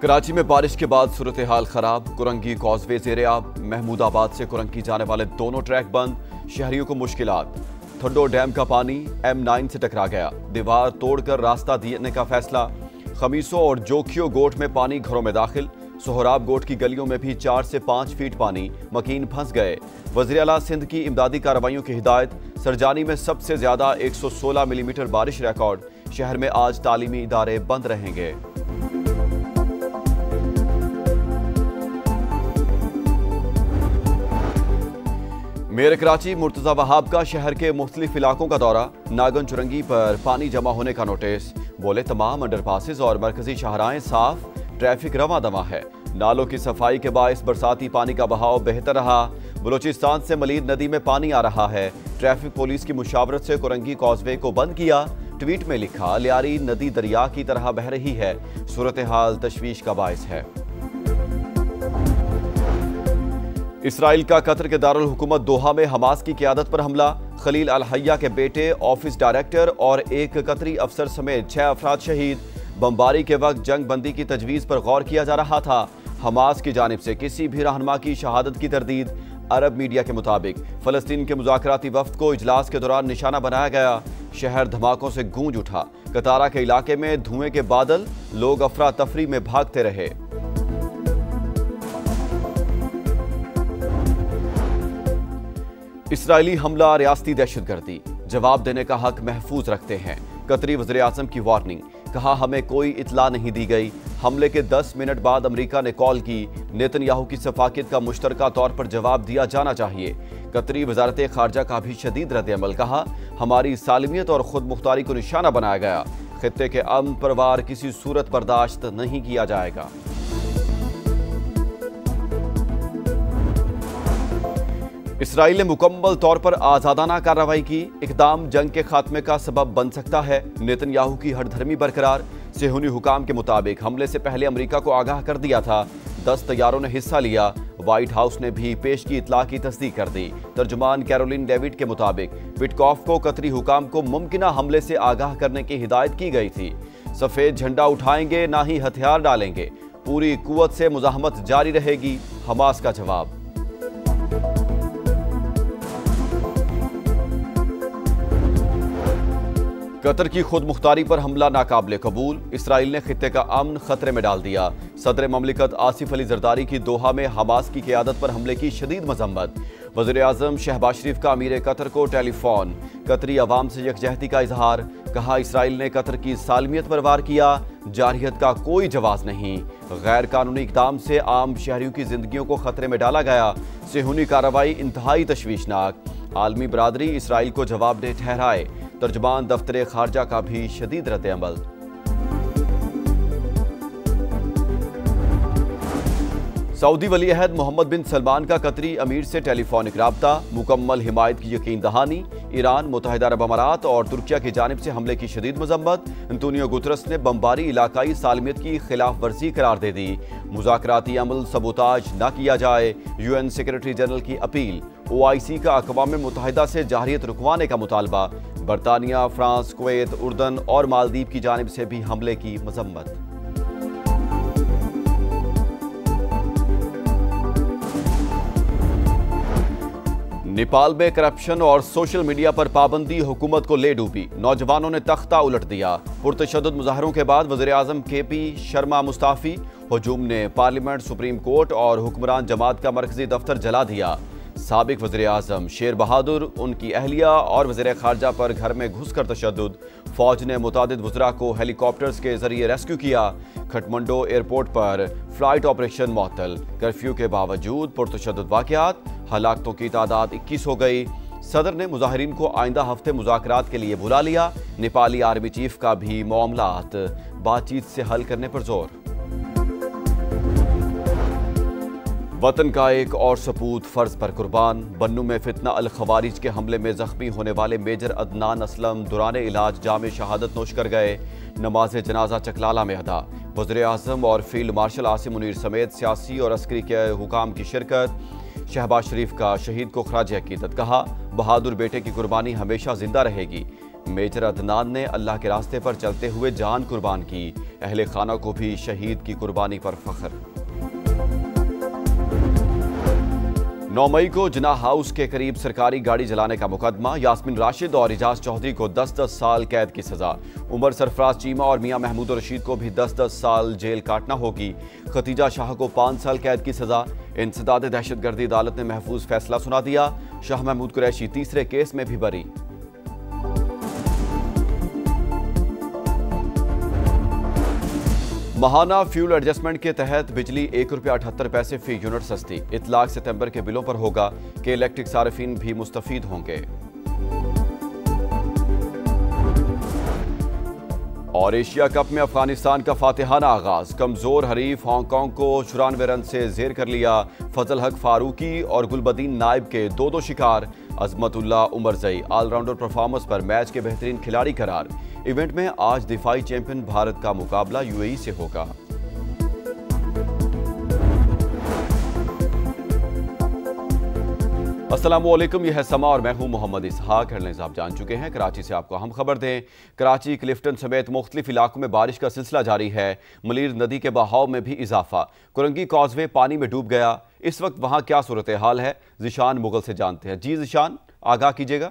कराची में बारिश के बाद सूरत हाल खराब। कुरंगी कॉजवे ज़ेरे-आब। महमूदाबाद से कुरंगी जाने वाले दोनों ट्रैक बंद। शहरियों को मुश्किलात। थंडो डैम का पानी M9 से टकरा गया। दीवार तोड़कर रास्ता देने का फैसला। खमीसों और जोखियो गोट में पानी घरों में दाखिल। सोहराब गोट की गलियों में भी 4 से 5 फीट पानी। मकीन फंस गए। वज़ीर आला सिंध की इमदादी कार्रवाइयों की हिदायत। सरजानी में सबसे ज्यादा 116 मिलीमीटर बारिश रिकॉर्ड। शहर में आज तालीमी इदारे बंद रहेंगे। मेयर कराची मुर्तजा वहाब का शहर के मुख्तलिफ इलाकों का दौरा। नागन चुरंगी पर पानी जमा होने का नोटिस। बोले तमाम अंडरपासेस और मरकजी शाहराएं साफ, ट्रैफिक रवा दवा है। नालों की सफाई के बायस बरसाती पानी का बहाव बेहतर रहा। बलूचिस्तान से मलीद नदी में पानी आ रहा है। ट्रैफिक पुलिस की मुशावरत से कुरंगी कॉजवे को बंद किया। ट्वीट में लिखा, लियारी नदी दरिया की तरह बह रही है। सूरत हाल तशवीश का बायस है। इसराइल का कतर के दारुल हुकूमत दोहा में हमास की क़यादत पर हमला। खलील अल हय्या के बेटे, ऑफिस डायरेक्टर और एक कतरी अफसर समेत 6 अफराद शहीद। बमबारी के वक्त जंग बंदी की तजवीज़ पर गौर किया जा रहा था। हमास की जानिब से किसी भी रहनुमा की शहादत की तरदीद। अरब मीडिया के मुताबिक फ़लस्तीन के मुज़ाकराती वफ़द को इजलास के दौरान निशाना बनाया गया। शहर धमाकों से गूंज उठा। कतारा के इलाके में धुएं के बादल। लोग अफरा तफरी में भागते रहे। इसराइली हमला रियासती दहशतगर्दी। जवाब देने का हक महफूज रखते हैं। कतरी वज़ीर आज़म की वार्निंग। कहा, हमें कोई इतला नहीं दी गई। हमले के 10 मिनट बाद अमेरिका ने कॉल की। नेतन्याहू की सफाकियत का मुश्तरका तौर पर जवाब दिया जाना चाहिए। कतरी वजारत खारजा का भी शदीद रद्द-ए-अमल। कहा, हमारी सालमियत और खुद मुख्तारी को निशाना बनाया गया। खित्ते के अमन परवार किसी सूरत बर्दाश्त नहीं किया जाएगा। इसराइल ने मुकम्मल तौर पर आज़ादाना कार्रवाई की। इक़दाम जंग के खात्मे का सबब बन सकता है। नेतन्याहू की हठधर्मी बरकरार। सेहूनी हुकाम के मुताबिक हमले से पहले अमेरिका को आगाह कर दिया था। 10 तैयारों ने हिस्सा लिया। व्हाइट हाउस ने भी पेश की इतला की तस्दीक कर दी। तर्जुमान कैरोलिन डेविड के मुताबिक विटकॉफ को कतरी हुकाम को मुमकिना हमले से आगाह करने की हिदायत की गई थी। सफ़ेद झंडा उठाएंगे, ना ही हथियार डालेंगे। पूरी कुव्वत से मुज़ाहमत जारी रहेगी। हमास का जवाब। कतर की खुद मुख्तारी पर हमला नाकाबिले कबूल। इसराइल ने खित्ते का अमन खतरे में डाल दिया। सदर ममलिकत आसिफ अली जरदारी की दोहा में हमास की क़यादत पर हमले की शदीद मजम्मत। वज़ीर आज़म शहबाज शरीफ का अमीर कतर को टेलीफोन। कतरी अवाम से यकजहती का इजहार। कहा, इसराइल ने कतर की सालमियत पर वार किया। जारहियत का कोई जवाज नहीं। गैर कानूनी इक़दाम से आम शहरियों की जिंदगियों को खतरे में डाला गया। सेहूनी कार्रवाई इंतहाई तशवीशनाक। आलमी बरादरी इसराइल को जवाबदेह ठहराए। तर्जुमान दफ्तर खारजा का भी शदीद रद्द-ए-अमल। सऊदी वली अहद मोहम्मद बिन सलमान का कतरी अमीर से टेलीफोनिक राब्ता। मुकम्मल हिमायत की यकीन दहानी। ईरान, मुत्तहिदा अरब अमारात और तुर्किया की जानिब से हमले की शदीद मजम्मत। अंतोनियो गुतरस ने बमबारी इलाकाई सालमियत की खिलाफ वर्जी करार दे दी। मुज़ाकराती अमल सबूताज न किया जाए। UN सेक्रेटरी जनरल की अपील। OIC का अक़वाम मुत्तहिदा से जारहियत रुकवाने का मुतालबा। बरतानिया, फ्रांस, कुवैत, उर्दन और मालदीव की जानिब से भी हमले की मजम्मत। नेपाल में करप्शन और सोशल मीडिया पर पाबंदी हुकूमत को ले डूबी। नौजवानों ने तख्ता उलट दिया। पुरतशद्दुद मुजाहरों के बाद वज़ीर आज़म KP शर्मा मुस्ताफ़ी। हुजूम ने पार्लियामेंट, सुप्रीम कोर्ट और हुक्मरान जमात का मरकजी दफ्तर जला दिया। साबिक वज़ीर आज़म शेर बहादुर, उनकी अहलिया और वज़ीर खारजा पर घर में घुसकर तशद्दुद। फौज ने मुतादिद वज़रा को हेलीकॉप्टर्स के जरिए रेस्क्यू किया। खटमंडो एयरपोर्ट पर फ्लाइट ऑपरेशन मुअत्तल। कर्फ्यू के बावजूद पुरतशद्दुद वाक़यात। हलाकतों की तादाद 21 हो गई। सदर ने मुजाहिरीन को आइंदा हफ्ते मुज़ाकरात के लिए बुला लिया। नेपाली आर्मी चीफ का भी मामलात बातचीत से हल करने पर जोर। वतन का एक और सपूत फर्ज पर कुर्बान। बन्नू में फितना अल खवारिज के हमले में जख्मी होने वाले मेजर अदनान असलम दुराने इलाज जामे शहादत नोश कर गए। नमाज जनाजा चकलाला में अदा। वज़ीर आज़म और फील्ड मार्शल आसिम मुनीर समेत सियासी और अस्करी के हुकाम की शिरकत। शहबाज शरीफ का शहीद को खराज अकीदत। कहा, बहादुर बेटे की कुर्बानी हमेशा जिंदा रहेगी। मेजर अदनान ने अल्लाह के रास्ते पर चलते हुए जान कुर्बान की। अहले खाना को भी शहीद की कुर्बानी पर फख्र। 9 मई को जिन्ना हाउस के करीब सरकारी गाड़ी जलाने का मुकदमा। यास्मीन राशिद और इजाज चौधरी को 10-10 साल कैद की सजा। उमर सरफराज चीमा और मियां महमूद रशीद को भी 10-10 साल जेल काटना होगी। खतीजा शाह को 5 साल कैद की सजा। इंसदाद दहशतगर्दी अदालत ने महफूज फैसला सुना दिया। शाह महमूद कुरैशी तीसरे केस में भी बरी। महाना फ्यूल एडजस्टमेंट के तहत बिजली ₹1.78 फी यूनिट सस्ती। इतलाक सितंबर के बिलों पर होगा कि इलेक्ट्रिक सार्फिन भी मुस्तफीद होंगे। और एशिया कप में अफगानिस्तान का फातिहाना आगाज। कमजोर हरीफ हांगकांग को 94 रन से जेर कर लिया। फजल हक फारूकी और गुलबदीन नाइब के 2-2 शिकार। अजमतुल्लाह उमरजई ऑलराउंडर परफॉर्मेंस पर मैच के बेहतरीन खिलाड़ी करार। इवेंट में आज दिफाई चैंपियन भारत का मुकाबला यूएई से होगा। अस्सलामुअलैकुम, यह है समा और मैं हूं मोहम्मद इसहाक। हेडलाइंस आप जान चुके हैं। कराची से आपको हम खबर दें। कराची, क्लिफ्टन समेत मुख्तलिफ इलाकों में बारिश का सिलसिला जारी है। मलीर नदी के बहाव में भी इजाफा। कुरंगी कॉजवे पानी में डूब गया। इस वक्त वहां क्या सूरत हाल है, जिशान मुगल से जानते हैं। जी जिशान, आगाह कीजिएगा।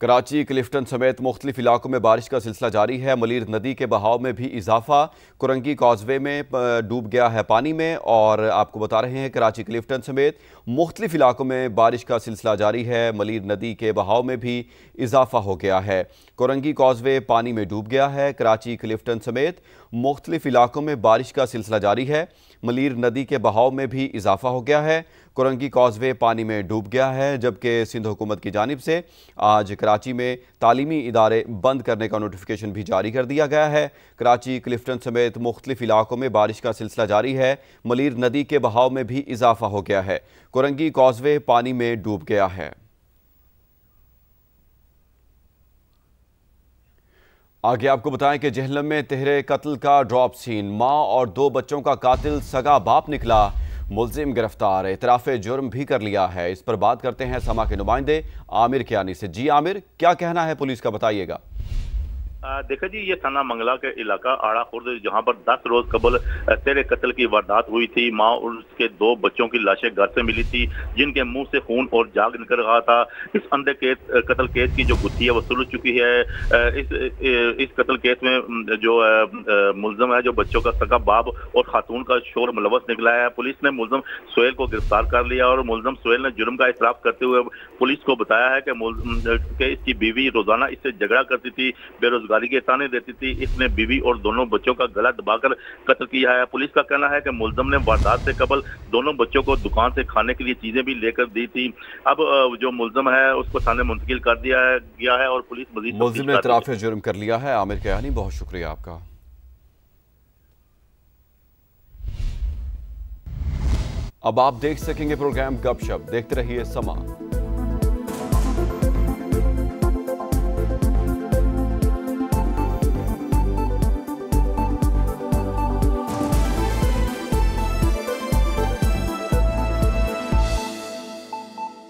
कराची, क्लिफ्टन समेत मुख्तलिफ इलाकों में बारिश का सिलसिला जारी है। मलीर नदी के बहाव में भी इजाफा। कुरंगी कॉजवे में डूब गया है पानी में। और आपको बता रहे हैं कराची, क्लिफ्टन समेत मुख्तलिफ इलाकों में बारिश का सिलसिला जारी है। मलीर नदी के बहाव में भी इजाफा हो गया है। कुरंगी कॉजवे पानी में डूब गया है। कराची, क्लिफ्टन समेत मुख्तलिफ इलाकों में बारिश का सिलसिला जारी है। मलीर नदी के बहाव में भी इजाफा हो गया है। कुरंगी कॉजवे पानी में डूब गया है। जबकि सिंध हुकूमत की जानिब से आज कराची में तालीमी इदारे बंद करने का नोटिफिकेशन भी जारी कर दिया गया है। कराची, क्लिफ्टन समेत मुख्तलिफ इलाकों में बारिश का सिलसिला जारी है। मलीर नदी के बहाव में भी इजाफा हो गया है। कुरंगी कॉजवे पानी में डूब गया है। आगे आपको बताएं कि जेहलम में तिहरे कत्ल का ड्रॉप सीन। मां और 2 बच्चों का कातिल सगा बाप निकला। मुलजिम गिरफ्तार, इतराफ़े जुर्म भी कर लिया है। इस पर बात करते हैं समा के नुमाइंदे आमिर कियानी से। जी आमिर, क्या कहना है पुलिस का, बताइएगा। देखा जी, ये थाना मंगला के इलाका आड़ा खुर्द, जहां पर 10 रोज कबल तेरे कत्ल की वारदात हुई थी। माँ और उसके 2 बच्चों की लाशें घर से मिली थी, जिनके मुंह से खून और जाग निकल रहा था। इस अंधे कत्ल केस की जो गुत्थी है वो सुलझ चुकी है। इस कत्ल केस में जो मुलजम है, जो बच्चों का सगा बाप और खातून का शोर मुलवस निकला है। पुलिस ने मुलजम सोहेल को गिरफ्तार कर लिया और मुलजम सोहेल ने जुर्म का इतराफ करते हुए पुलिस को बताया है कि इसकी बीवी रोजाना इससे झगड़ा करती थी, बेरोजगारी के ताने देती थी। इसने बीवी और दोनों बच्चों का गला दबाकर कत्ल किया है। पुलिस का कहना है कि मुलजम ने वारदात से कबल दोनों बच्चों को दुकान से खाने के लिए चीजें भी लेकर दी थी। अब जो मुलजम है उसको थाने मुंतकिल कर दिया गया है और पुलिस मजीद मुलजिम ने इतराफ़े जुर्म कर लिया है। आमिर कियानी, बहुत शुक्रिया आपका। अब आप देख सकेंगे प्रोग्राम गपशप। देखते रहिए समा।